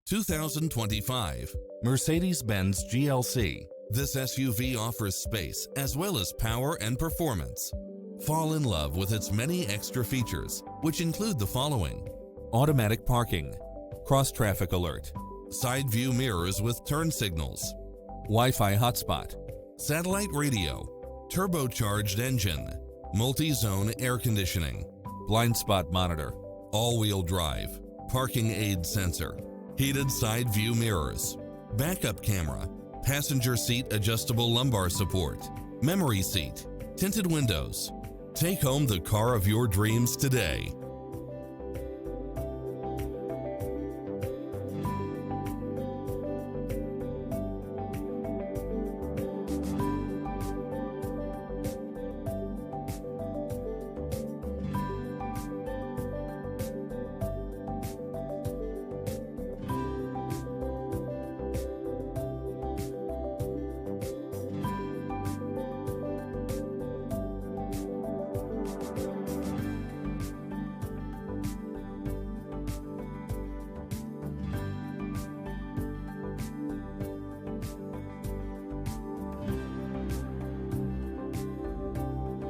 2025 Mercedes-Benz GLC. This SUV offers space as well as power and performance. Fall in love with its many extra features, which include the following: automatic parking, cross-traffic alert, side view mirrors with turn signals, Wi-Fi hotspot, satellite radio, turbocharged engine, multi-zone air conditioning, blind spot monitor, all-wheel drive, parking aid sensor, heated side view mirrors, backup camera, passenger seat adjustable lumbar support, memory seat, tinted windows. Take home the car of your dreams today.